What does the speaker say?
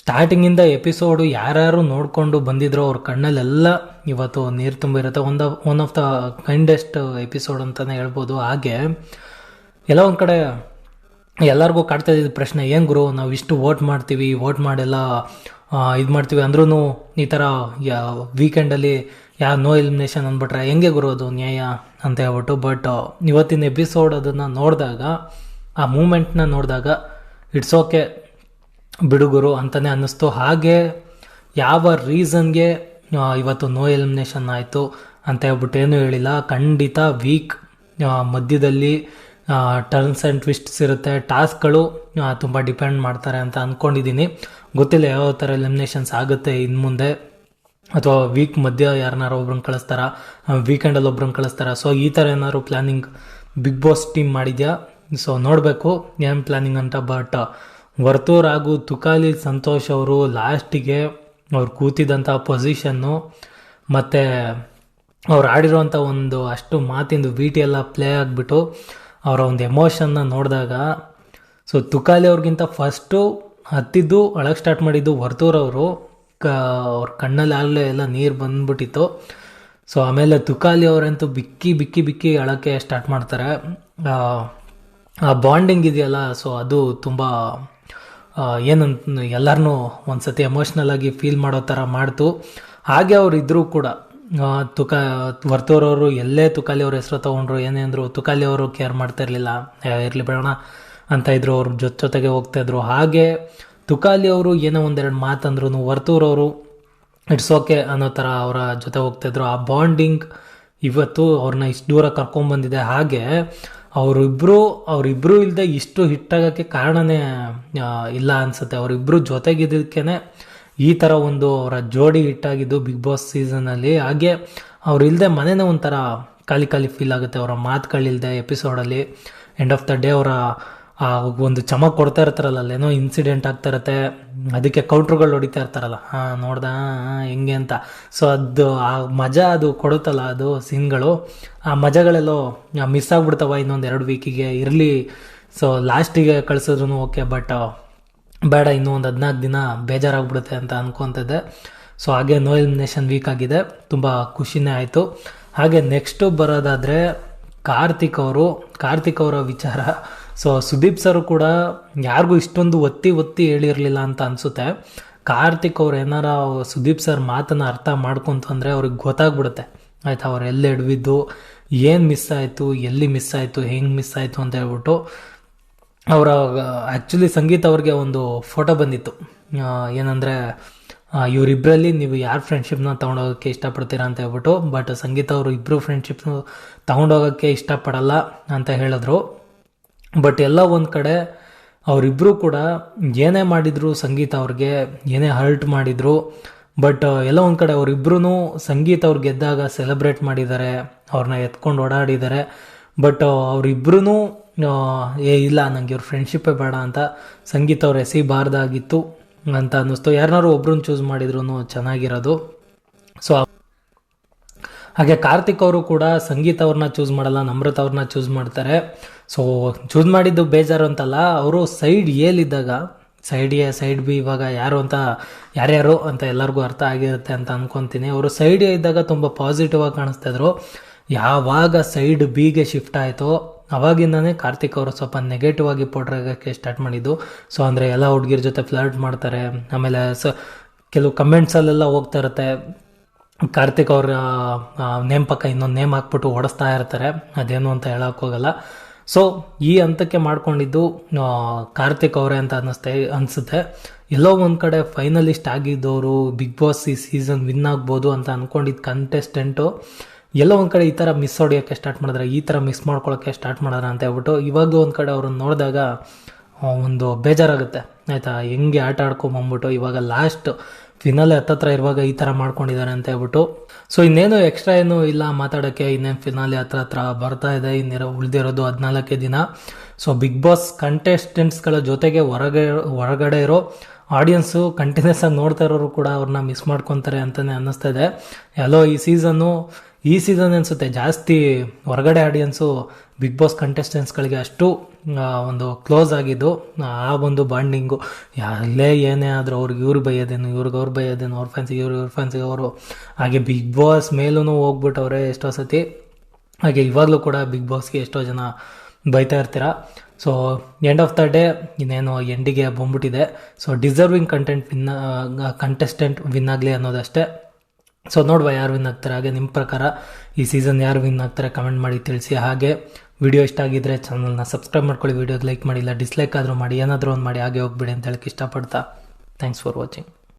ಸ್ಟಾರ್ಟಿಂಗಿಂದ episode ಯಾರ್ಯಾರು ನೋಡಿಕೊಂಡು ಬಂದಿದ್ರು ಅವ್ರ ಕಣ್ಣಲ್ಲೆಲ್ಲ ಇವತ್ತು ನೀರು ತುಂಬಿರುತ್ತೆ. One of the kindest episode ಅಂತಲೇ ಹೇಳ್ಬೋದು. ಹಾಗೆ ಎಲ್ಲ ಒಂದು ಕಡೆ ಎಲ್ಲರಿಗೂ ಕಾಡ್ತಾ ಇದ್ದ ಪ್ರಶ್ನೆ, ಏನು ಗುರು ನಾವು ಇಷ್ಟು ವೋಟ್ ಮಾಡ್ತೀವಿ, ವೋಟ್ ಮಾಡೆಲ್ಲ ಇದು ಮಾಡ್ತೀವಿ ಅಂದ್ರೂ ಈ ಥರ ವೀಕೆಂಡಲ್ಲಿ ನೋ ಎಲಿಮಿನೇಷನ್ ಅಂದ್ಬಿಟ್ರೆ ಹೆಂಗೆ ಗುರು ಅದು ನ್ಯಾಯ ಅಂತ ಹೇಳ್ಬಿಟ್ಟು. ಬಟ್ ಇವತ್ತಿನ ಎಪಿಸೋಡ್ ಅದನ್ನು ನೋಡಿದಾಗ, ಆ ಮೂಮೆಂಟ್ನ ನೋಡಿದಾಗ ಇಟ್ಸ್ ಓಕೆ ಬಿಡುಗರು ಅಂತಲೇ ಅನ್ನಿಸ್ತು. ಹಾಗೆ ಯಾವ ರೀಸನ್ಗೆ ಇವತ್ತು ನೋ ಎಲಿಮಿನೇಷನ್ ಆಯಿತು ಅಂತ ಹೇಳ್ಬಿಟ್ಟು ಏನೂ ಹೇಳಿಲ್ಲ. ಖಂಡಿತ ವೀಕ್ ಮಧ್ಯದಲ್ಲಿ ಟರ್ನ್ಸ್ ಆ್ಯಂಡ್ ಟ್ವಿಸ್ಟ್ಸ್ ಇರುತ್ತೆ, ಟಾಸ್ಕ್ಗಳು ತುಂಬ ಡಿಪೆಂಡ್ ಮಾಡ್ತಾರೆ ಅಂತ ಅಂದ್ಕೊಂಡಿದ್ದೀನಿ. ಗೊತ್ತಿಲ್ಲ ಯಾವ ಥರ ಎಲಿಮಿನೇಷನ್ಸ್ ಆಗುತ್ತೆ ಇನ್ನು ಮುಂದೆ, ಅಥವಾ ವೀಕ್ ಮಧ್ಯ ಯಾರನ್ನಾರು ಒಬ್ರನ್ನ ಕಳಿಸ್ತಾರ, ವೀಕೆಂಡಲ್ಲಿ ಒಬ್ರನ್ನ ಕಳಿಸ್ತಾರ. ಸೊ ಈ ಥರ ಏನಾದ್ರು ಪ್ಲ್ಯಾನಿಂಗ್ ಬಿಗ್ ಬಾಸ್ ಟೀಮ್ ಮಾಡಿದ್ಯಾ? ಸೊ ನೋಡಬೇಕು ಏನು ಪ್ಲ್ಯಾನಿಂಗ್ ಅಂತ. ಬಟ್ ವರ್ತೂರ್ ಹಾಗೂ ತುಕಾಲಿ ಸಂತೋಷ್ ಅವರು ಲಾಸ್ಟಿಗೆ ಅವ್ರು ಕೂತಿದ್ದಂಥ ಪೊಸಿಷನ್ನು ಮತ್ತು ಅವ್ರು ಆಡಿರೋವಂಥ ಒಂದು ಅಷ್ಟು ಮಾತಿಂದು ಬೀಟಿ ಎಲ್ಲ ಪ್ಲೇ ಆಗಿಬಿಟ್ಟು ಅವರ ಒಂದು ಎಮೋಷನ್ನ ನೋಡಿದಾಗ, ಸೊ ತುಕಾಲಿ ಅವ್ರಿಗಿಂತ ಫಸ್ಟು ಹತ್ತಿದ್ದು ಅಳಕ್ಕೆ ಸ್ಟಾರ್ಟ್ ಮಾಡಿದ್ದು ವರ್ತೂರ್ ಅವರು. ಅವ್ರ ಕಣ್ಣಲ್ಲಿ ಆಗಲೇ ಎಲ್ಲ ನೀರು ಬಂದ್ಬಿಟ್ಟಿತ್ತು. ಸೊ ಆಮೇಲೆ ತುಕಾಲಿ ಅವರಂತೂ ಬಿಕ್ಕಿ ಬಿಕ್ಕಿ ಬಿಕ್ಕಿ ಅಳಕ್ಕೆ ಸ್ಟಾರ್ಟ್ ಮಾಡ್ತಾರೆ. ಆ ಬಾಂಡಿಂಗ್ ಇದೆಯಲ್ಲ, ಸೊ ಅದು ತುಂಬ ಏನಂತ ಎಲ್ಲರನ್ನೂ ಒಂದು ಸತಿ ಎಮೋಷ್ನಲ್ ಆಗಿ ಫೀಲ್ ಮಾಡೋ ಥರ ಮಾಡ್ತು. ಹಾಗೆ ಅವ್ರು ಇದ್ದರೂ ಕೂಡ ವರ್ತೂರವರು ಎಲ್ಲೇ ತುಕಾಲಿ ಅವ್ರ ಹೆಸರು ತೊಗೊಂಡ್ರು, ಏನೇ ಅಂದರು ತುಕಾಲಿ ಅವರು ಕೇರ್ ಮಾಡ್ತಾ ಇರಲಿಲ್ಲ, ಇರಲಿ ಬೇಡ ಅಂತ ಇದ್ರು, ಅವ್ರ ಜೊತೆಗೆ ಹೋಗ್ತಾಯಿದ್ರು. ಹಾಗೆ ತುಕಾಲಿ ಅವರು ಏನೋ ಒಂದೆರಡು ಮಾತಂದ್ರು ವರ್ತೂರವರು ಇಟ್ಸ್ ಓಕೆ ಅನ್ನೋ ಥರ ಅವರ ಜೊತೆ ಹೋಗ್ತಾಯಿದ್ರು. ಆ ಬಾಂಡಿಂಗ್ ಇವತ್ತು ಅವ್ರನ್ನ ಇಷ್ಟು ದೂರ ಕರ್ಕೊಂಡ್ಬಂದಿದೆ. ಹಾಗೆ ಅವರಿಬ್ಬರು ಇಲ್ಲದೆ ಇಷ್ಟು ಹಿಟ್ಟಾಗೋಕ್ಕೆ ಕಾರಣನೇ ಇಲ್ಲ ಅನಿಸುತ್ತೆ. ಅವರಿಬ್ಬರು ಜೊತೆಗಿದ್ದಕ್ಕೇ ಈ ಥರ ಒಂದು ಅವರ ಜೋಡಿ ಹಿಟ್ಟಾಗಿದ್ದು ಬಿಗ್ ಬಾಸ್ ಸೀಸನಲ್ಲಿ. ಹಾಗೆ ಅವ್ರು ಇಲ್ಲದೆ ಮನೇನೇ ಒಂಥರ ಖಾಲಿ ಖಾಲಿ ಫೀಲ್ ಆಗುತ್ತೆ ಅವರ ಮಾತುಗಳಿಲ್ಲದೆ ಎಪಿಸೋಡಲ್ಲಿ. ಎಂಡ್ ಆಫ್ ದ ಡೇ ಅವರ ಒಂದು ಚಮಕ್ ಕೊಡ್ತಾ ಇರ್ತಾರಲ್ಲ, ಅಲ್ಲೇನೋ ಇನ್ಸಿಡೆಂಟ್ ಆಗ್ತಾ ಇರುತ್ತೆ, ಅದಕ್ಕೆ ಕೌಂಟ್ರುಗಳು ಹೊಡಿತಾ ಇರ್ತಾರಲ್ಲ, ನೋಡ್ದ ಹೆಂಗೆ ಅಂತ. ಸೊ ಅದು ಆ ಮಜಾ ಅದು ಕೊಡುತ್ತಲ್ಲ, ಅದು ಸೀನ್ಗಳು, ಆ ಮಜಾಗಳೆಲ್ಲೋ ಮಿಸ್ ಆಗಿಬಿಡ್ತಾವ ಇನ್ನೊಂದು 2 ವೀಕಿಗೆ. ಇರಲಿ, ಸೊ ಲಾಸ್ಟಿಗೆ ಕಳಿಸಿದ್ರು ಓಕೆ, ಬಟ್ ಬೇಡ ಇನ್ನೂ ಒಂದು 14 ದಿನ ಬೇಜಾರಾಗ್ಬಿಡುತ್ತೆ ಅಂತ ಅನ್ಕೊತಿದ್ದೆ. ಸೊ ಹಾಗೆ ನೋ ಎಲಿಮಿನೇಷನ್ ವೀಕ್ ಆಗಿದೆ, ತುಂಬ ಖುಷಿನೇ ಆಯಿತು. ಹಾಗೆ ನೆಕ್ಸ್ಟು ಬರೋದಾದರೆ ಕಾರ್ತಿಕ್ ಅವರ ವಿಚಾರ. ಸೊ ಸುದೀಪ್ ಸರ್ ಕೂಡ ಯಾರಿಗೂ ಇಷ್ಟೊಂದು ಒತ್ತಿ ಹೇಳಿರಲಿಲ್ಲ ಅಂತ ಅನಿಸುತ್ತೆ. ಕಾರ್ತಿಕ್ ಅವ್ರು ಏನಾರ ಸುದೀಪ್ ಸರ್ ಮಾತನ್ನು ಅರ್ಥ ಮಾಡ್ಕೊಂತಂದರೆ ಅವ್ರಿಗೆ ಗೊತ್ತಾಗ್ಬಿಡುತ್ತೆ, ಆಯಿತಾ, ಅವ್ರು ಎಲ್ಲಿ ಎಡವಿದ್ದು, ಏನು ಮಿಸ್ ಆಯಿತು, ಎಲ್ಲಿ ಮಿಸ್ ಆಯಿತು, ಹೆಂಗೆ ಮಿಸ್ ಆಯಿತು ಅಂತ ಹೇಳ್ಬಿಟ್ಟು. ಅವರ ಆ್ಯಕ್ಚುಲಿ ಸಂಗೀತ ಅವ್ರಿಗೆ ಒಂದು ಫೋಟೋ ಬಂದಿತ್ತು, ಏನಂದರೆ ಇವರಿಬ್ಬರಲ್ಲಿ ನೀವು ಯಾರು ಫ್ರೆಂಡ್ಶಿಪ್ನ ತೊಗೊಂಡೋಗೋಕ್ಕೆ ಇಷ್ಟಪಡ್ತೀರಾ ಅಂತ ಹೇಳ್ಬಿಟ್ಟು. ಬಟ್ ಸಂಗೀತ ಅವರು ಇಬ್ಬರು ಫ್ರೆಂಡ್ಶಿಪ್ನ ತೊಗೊಂಡೋಗೋಕ್ಕೆ ಇಷ್ಟಪಡಲ್ಲ ಅಂತ ಹೇಳಿದ್ರು. ಬಟ್ ಎಲ್ಲ ಒಂದು ಕಡೆ ಅವರಿಬ್ಬರು ಕೂಡ ಏನೇ ಮಾಡಿದ್ರು ಸಂಗೀತ ಅವ್ರಿಗೆ, ಏನೇ ಹರ್ಟ್ ಮಾಡಿದ್ರು, ಬಟ್ ಎಲ್ಲ ಒಂದು ಕಡೆ ಅವರಿಬ್ಬರೂ ಸಂಗೀತ ಅವ್ರು ಗೆದ್ದಾಗ ಸೆಲೆಬ್ರೇಟ್ ಮಾಡಿದ್ದಾರೆ, ಅವ್ರನ್ನ ಎತ್ಕೊಂಡು ಓಡಾಡಿದ್ದಾರೆ. ಬಟ್ ಅವರಿಬ್ಬರೂ ಇಲ್ಲ ನನಗೆ ಇವ್ರ ಫ್ರೆಂಡ್ಶಿಪ್ಪೇ ಬೇಡ ಅಂತ ಸಂಗೀತ ಅವ್ರು ಎಸಿಬಾರ್ದಾಗಿತ್ತು ಅಂತ ಅನ್ನಿಸ್ತು. ಯಾರನ್ನಾರು ಒಬ್ರನ್ನ ಚೂಸ್ ಮಾಡಿದ್ರು ಚೆನ್ನಾಗಿರೋದು. ಸೊ ಹಾಗೆ ಕಾರ್ತಿಕ್ ಅವರು ಕೂಡ ಸಂಗೀತ ಅವ್ರನ್ನ ಚೂಸ್ ಮಾಡಲ್ಲ, ನಮ್ರತ ಅವ್ರನ್ನ ಚೂಸ್ ಮಾಡ್ತಾರೆ. ಸೊ ಚೂಸ್ ಮಾಡಿದ್ದು ಬೇಜಾರು ಅಂತಲ್ಲ, ಅವರು ಸೈಡ್ ಏಲಿದ್ದಾಗ, ಸೈಡ್ ಎ ಸೈಡ್ ಬಿ ಇವಾಗ ಯಾರ್ಯಾರು ಅಂತ ಎಲ್ಲರಿಗೂ ಅರ್ಥ ಆಗಿರುತ್ತೆ ಅಂತ ಅಂದ್ಕೊತೀನಿ. ಅವರು ಸೈಡ್ ಎ ಇದ್ದಾಗ ತುಂಬ ಪಾಸಿಟಿವ್ ಆಗಿ ಕಾಣಿಸ್ತಾಯಿದ್ರು. ಯಾವಾಗ ಸೈಡ್ ಬಿಗೆ ಶಿಫ್ಟ್ ಆಯಿತೋ ಅವಾಗಿಂದನೇ ಕಾರ್ತಿಕ್ ಅವರು ಸ್ವಲ್ಪ ನೆಗೆಟಿವ್ ಆಗಿ ಪೋಟ್ರಾಗಕ್ಕೆ ಸ್ಟಾರ್ಟ್ ಮಾಡಿದ್ದು. ಸೊ ಅಂದರೆ ಎಲ್ಲ ಹುಡುಗಿರ ಜೊತೆ ಫ್ಲರ್ಟ್ ಮಾಡ್ತಾರೆ, ಆಮೇಲೆ ಕೆಲವು ಕಮೆಂಟ್ಸಲ್ಲೆಲ್ಲ ಹೋಗ್ತಾ ಇರುತ್ತೆ, ಕಾರ್ತಿಕ್ ಅವ್ರ ನೇಮ್ ಪಕ್ಕ ಇನ್ನೊಂದು ನೇಮ್ ಹಾಕ್ಬಿಟ್ಟು ಓಡಿಸ್ತಾ ಇರ್ತಾರೆ, ಅದೇನು ಅಂತ ಹೇಳೋಕ್ಕೋಗಲ್ಲ. ಸೊ ಈ ಹಂತಕ್ಕೆ ಮಾಡ್ಕೊಂಡಿದ್ದು ಕಾರ್ತಿಕ್ ಅವರೇ ಅಂತ ಅನಿಸುತ್ತೆ. ಎಲ್ಲೋ ಒಂದು ಕಡೆ ಫೈನಲಿಸ್ಟ್ ಆಗಿದ್ದವರು, ಬಿಗ್ ಬಾಸ್ ಈ ಸೀಸನ್ ವಿನ್ ಆಗ್ಬೋದು ಅಂತ ಅಂದ್ಕೊಂಡಿದ್ದು ಕಂಟೆಸ್ಟೆಂಟು ಎಲ್ಲೋ ಒಂದು ಕಡೆ ಈ ಥರ ಮಿಸ್ ಹೊಡಿಯೋಕ್ಕೆ ಸ್ಟಾರ್ಟ್ ಮಾಡಿದ್ರೆ, ಈ ಥರ ಮಿಸ್ ಮಾಡ್ಕೊಳ್ಳೋಕ್ಕೆ ಸ್ಟಾರ್ಟ್ ಮಾಡೋಣ ಅಂತ ಹೇಳ್ಬಿಟ್ಟು ಇವಾಗ ಒಂದು ಕಡೆ ಅವ್ರನ್ನ ನೋಡಿದಾಗ ಒಂದು ಬೇಜಾರಾಗುತ್ತೆ, ಆಯಿತಾ, ಹೆಂಗೆ ಆಟ ಆಡ್ಕೊಂಬಂದ್ಬಿಟ್ಟು ಇವಾಗ ಲಾಸ್ಟ್ ಫಿನಾಲೆ ಹತ್ತತ್ರ ಇರುವಾಗ ಈ ಥರ ಮಾಡ್ಕೊಂಡಿದ್ದಾರೆ ಅಂತ ಹೇಳ್ಬಿಟ್ಟು. ಸೊ ಇನ್ನೇನು ಎಕ್ಸ್ಟ್ರಾ ಏನೂ ಇಲ್ಲ ಮಾತಾಡೋಕ್ಕೆ, ಇನ್ನೇನು ಫಿನಾಲೆ ಹತ್ರ ಬರ್ತಾ ಇದೆ, ಉಳಿದಿರೋದು 14 ದಿನ. ಸೊ ಬಿಗ್ ಬಾಸ್ ಕಂಟೆಸ್ಟೆಂಟ್ಸ್ಗಳ ಜೊತೆಗೆ ಹೊರಗಡೆ ಇರೋ ಆಡಿಯನ್ಸು ಕಂಟಿನ್ಯೂಸ್ ಆಗಿ ನೋಡ್ತಾ ಇರೋರು ಕೂಡ ಅವ್ರನ್ನ ಮಿಸ್ ಮಾಡ್ಕೊತಾರೆ ಅಂತಲೇ ಅನ್ನಿಸ್ತಾ ಇದೆ. ಎಲ್ಲೋ ಈ ಸೀಸನ್ನು ಈ ಸೀಸನ್ ಅನಿಸುತ್ತೆ ಜಾಸ್ತಿ ಹೊರಗಡೆ ಆಡಿಯನ್ಸು ಬಿಗ್ ಬಾಸ್ ಕಂಟೆಸ್ಟೆಂಟ್ಸ್ಗಳಿಗೆ ಅಷ್ಟು ಒಂದು ಕ್ಲೋಸ್ ಆಗಿದ್ದು, ಆ ಒಂದು ಬಾಂಡಿಂಗು ಎಲ್ಲೇ ಏನೇ ಆದರೂ ಅವ್ರಿಗೆ ಇವ್ರು ಬೈಯೋದೇನು, ಇವ್ರಿಗೆ ಅವ್ರು ಬೈಯೋದೇನು, ಅವ್ರ ಫ್ಯಾನ್ಸಿಗೆ ಇವ್ರ ಫ್ಯಾನ್ಸಿಗೆ ಅವರು, ಹಾಗೆ ಬಿಗ್ ಬಾಸ್ ಮೇಲೂ ಹೋಗ್ಬಿಟ್ಟವ್ರೆ ಎಷ್ಟೋ ಸತಿ. ಹಾಗೆ ಇವಾಗಲೂ ಕೂಡ ಬಿಗ್ ಬಾಸ್ಗೆ ಎಷ್ಟೋ ಜನ ಬೈತಾ ಇರ್ತೀರ. So end of the day ಇನ್ನೇನು ಎಂಡಿಗೆ ಬಂದ್ಬಿಟ್ಟಿದೆ. ಸೊ ಡಿಸರ್ವಿಂಗ್ ಕಂಟೆಸ್ಟೆಂಟ್ ವಿನ್ ಆಗಲಿ ಅನ್ನೋದಷ್ಟೇ. ಸೊ ನೋಡುವ ಯಾರು ವಿನ್ ಆಗ್ತಾರೆ. ಹಾಗೆ ನಿಮ್ಮ ಪ್ರಕಾರ ಈ ಸೀಸನ್ ಯಾರು ವಿನ್ ಆಗ್ತಾರೆ ಕಮೆಂಟ್ ಮಾಡಿ ತಿಳಿಸಿ. ಹಾಗೆ ವಿಡಿಯೋ ಇಷ್ಟ ಆಗಿದ್ರೆ ಚಾನಲ್ನ ಸಬ್ಸ್ಕ್ರೈಬ್ ಮಾಡ್ಕೊಳ್ಳಿ, ವಿಡಿಯೋಗೆ ಲೈಕ್ ಮಾಡಿ, ಇಲ್ಲ ಡಿಸ್ಲೈಕ್ ಆದರೂ ಮಾಡಿ, ಏನಾದರೂ ಒಂದು ಮಾಡಿ ಹಾಗೆ ಹೋಗ್ಬಿಡಿ ಅಂತ ಹೇಳಕ್ಕೆ ಇಷ್ಟಪಡ್ತಾ ಥ್ಯಾಂಕ್ಸ್ ಫಾರ್ ವಾಚಿಂಗ್.